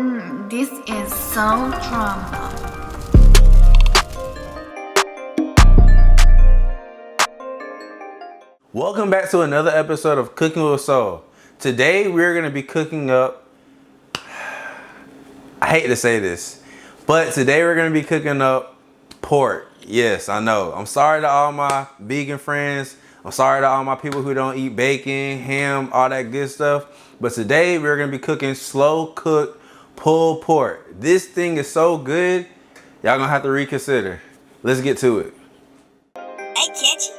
This is so Drumma. Welcome back to another episode of Cooking with Soul. Today we're going to be cooking up, I hate to say this, but today we're going to be cooking up pork. Yes, I know. I'm sorry to all my vegan friends. I'm sorry to all my people who don't eat bacon, ham, all that good stuff. But today we're going to be cooking slow cooked pulled pork. This thing is so good, y'all going to have to reconsider. Let's get to it. Hey, catch it.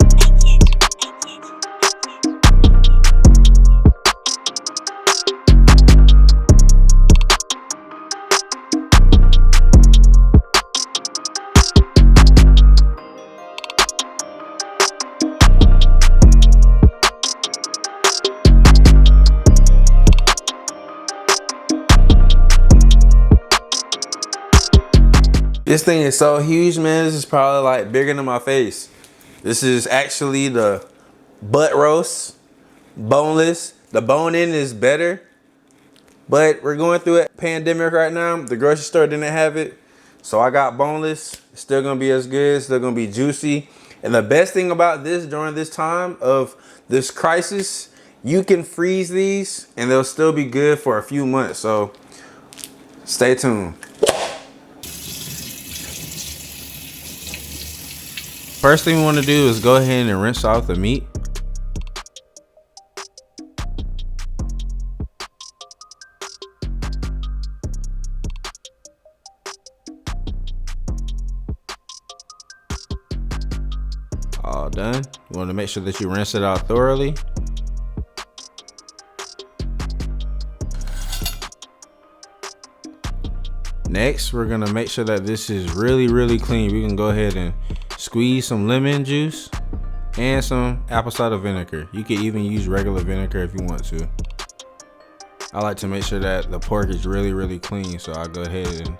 This thing is so huge, man. This is probably like bigger than my face. This is actually the butt roast, boneless. The bone in is better, but we're going through a pandemic right now. The grocery store didn't have it, so I got boneless. It's still gonna be as good. It's still gonna be juicy. And the best thing about this during this time of this crisis, you can freeze these and they'll still be good for a few months. So stay tuned. First thing we want to do is go ahead and rinse off the meat. All done. You want to make sure that you rinse it out thoroughly. Next, we're gonna make sure that this is really clean. We can go ahead and squeeze some lemon juice and some apple cider vinegar. You can even use regular vinegar if you want to. I like to make sure that the pork is really clean, so I'll go ahead and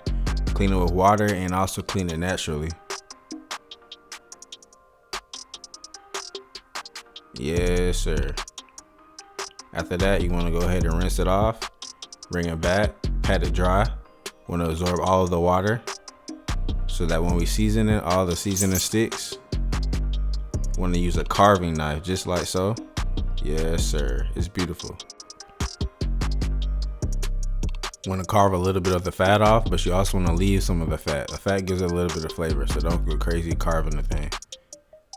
clean it with water and also clean it naturally. Yes, sir. After that, you want to go ahead and rinse it off, bring it back, pat it dry. Want to absorb all of the water so that when we season it, all the seasoning sticks. Want to use a carving knife just like so. Yes, sir. It's beautiful. Want to carve a little bit of the fat off, but you also want to leave some of the fat. The fat gives it a little bit of flavor, so don't go crazy carving the thing,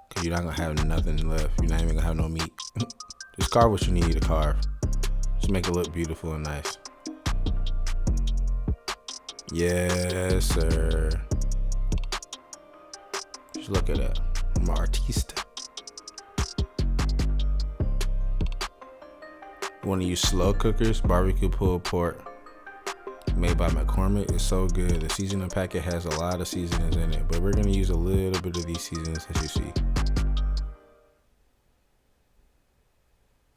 because you're not going to have nothing left. You're not even going to have no meat. Just carve what you need to carve. Just make it look beautiful and nice. Yes, sir. Just look at that. I'm an artiste. You want to use slow cookers, barbecue pulled pork, made by McCormick. It's so good. The seasoning packet has a lot of seasonings in it, but we're going to use a little bit of these seasonings as you see.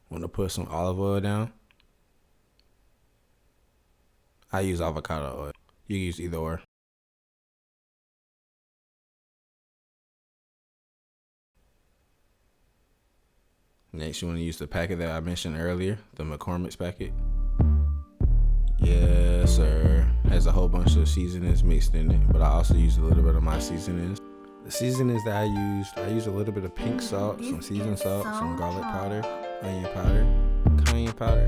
Want to put some olive oil down? I use avocado oil. You use either or. Next, you want to use the packet that I mentioned earlier, the McCormick's packet. Yes, sir. Has a whole bunch of seasonings mixed in it, but I also use a little bit of my seasonings. The seasonings that I use a little bit of pink salt, some seasoned salt, some garlic powder, onion powder, cayenne powder,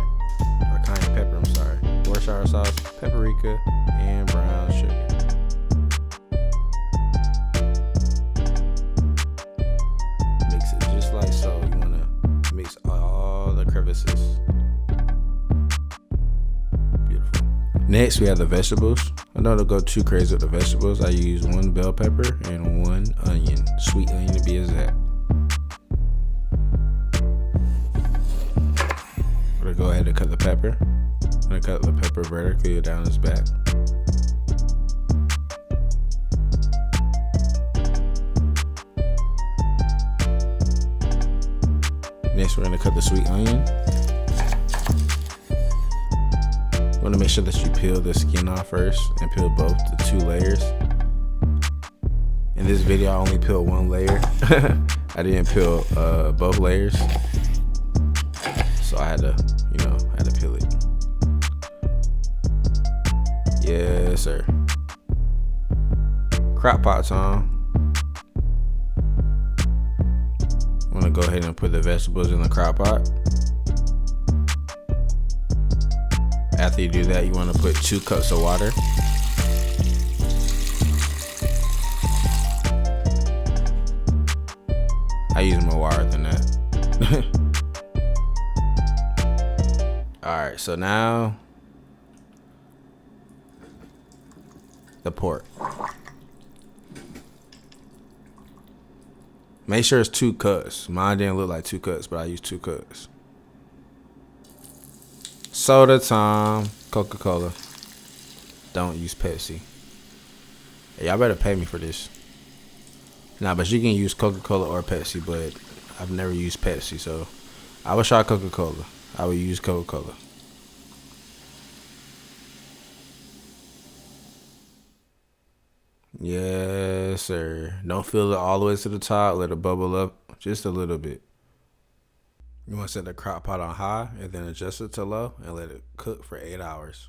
or cayenne pepper, I'm sorry, Worcestershire sauce, paprika, and brown sugar. Mix it just like so. You want to mix all the crevices. Beautiful. Next, we have the vegetables. I don't go too crazy with the vegetables. I use 1 bell pepper and 1 onion, sweet onion to be exact. I'm gonna go ahead and cut the pepper. I'm gonna cut the pepper vertically down its back. Next, we're gonna cut the sweet onion. You want to make sure that you peel the skin off first and peel both the 2 layers. In this video, I only peeled 1 layer. I didn't peel both layers, so I had to, peel it. Yes, sir. Crock pot time. I'm gonna go ahead and put the vegetables in the crock pot. After you do that, you wanna put 2 cups of water. I use more water than that. Alright, so now the pork. Make sure it's 2 cups. Mine didn't look like 2 cups, but I used 2 cups. Soda time. Coca Cola. Don't use Pepsi. Hey, y'all better pay me for this. Nah, but you can use Coca Cola or Pepsi, but I've never used Pepsi, so I would try Coca Cola. I would use Coca Cola. Yes, sir. Don't fill it all the way to the top. Let it bubble up just a little bit. You want to set the crock pot on high and then adjust it to low and let it cook for 8 hours.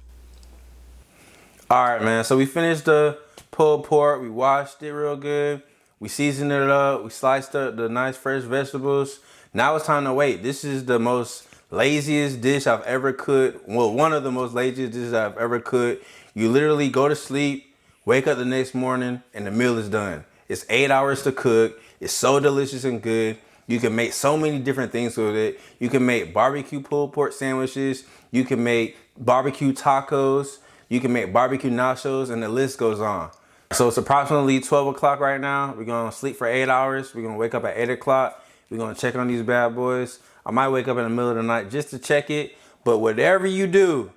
All right, man. So we finished the pulled pork. We washed it real good. We seasoned it up. We sliced up the nice fresh vegetables. Now it's time to wait. This is the most laziest dish I've ever cooked. Well, one of the most laziest dishes I've ever cooked. You literally go to sleep, wake up the next morning, and the meal is done. It's 8 hours to cook. It's so delicious and good. You can make so many different things with it. You can make barbecue pulled pork sandwiches. You can make barbecue tacos. You can make BBQ Nachos, and the list goes on. So it's approximately 12 o'clock right now. We're gonna sleep for 8 hours. We're gonna wake up at 8 o'clock. We're gonna check on these bad boys. I might wake up in the middle of the night just to check it. But whatever you do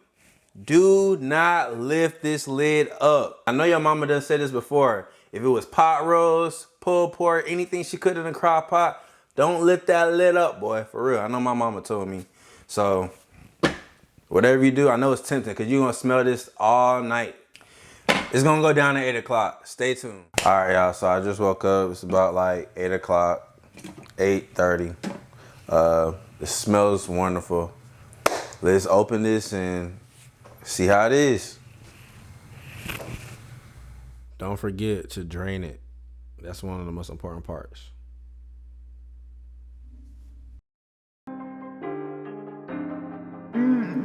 not lift this lid up. I know your mama done said this before. If it was pot roast, pulled pork, anything she cooked in a crock pot, don't lift that lid up, boy. For real. I know my mama told me. So whatever you do, I know it's tempting because you're gonna smell this all night. It's gonna go down at 8 o'clock. Stay tuned. All right, y'all. So I just woke up. It's about like 8 o'clock, 8:30. It smells wonderful. Let's open this and see how it is. Don't forget to drain it. That's one of the most important parts.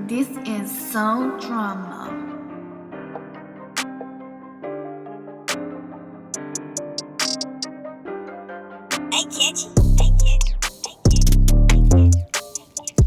This is so drama. Hey, catch it. Hey, catch it. Hey, catch it. Hey, catch it.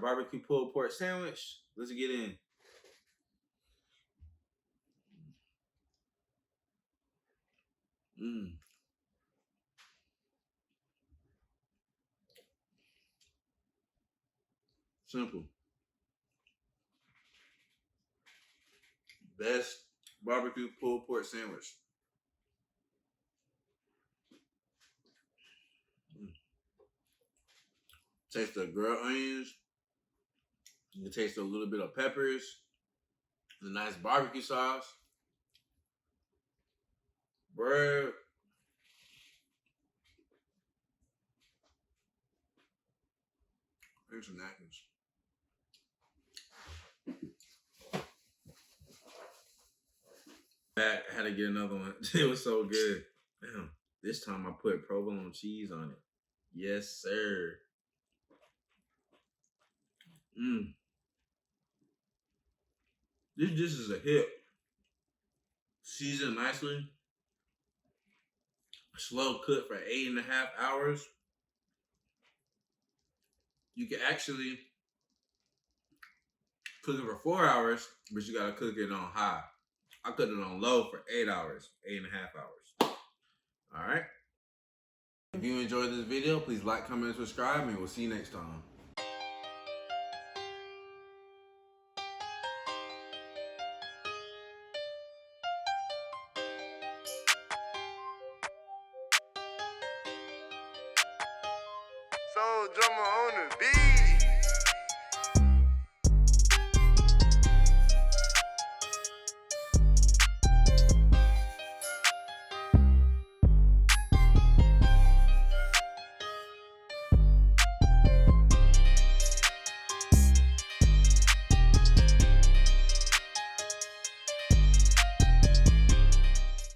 Barbecue pulled pork sandwich. Let's get in. Simple. Best barbecue pulled pork sandwich. Taste the grilled onions. You can taste a little bit of peppers. The nice barbecue sauce. Bread. Here's some napkins. Back, I had to get another one. It was so good. Damn. This time I put provolone cheese on it. Yes, sir. This dish is a hit. Seasoned nicely. Slow cooked for 8.5 hours. You can actually cook it for 4 hours, but you gotta cook it on high. I cooked it on low for 8 hours, 8.5 hours. All right. If you enjoyed this video, please like, comment, and subscribe, and we'll see you next time. So Drumma on the beat.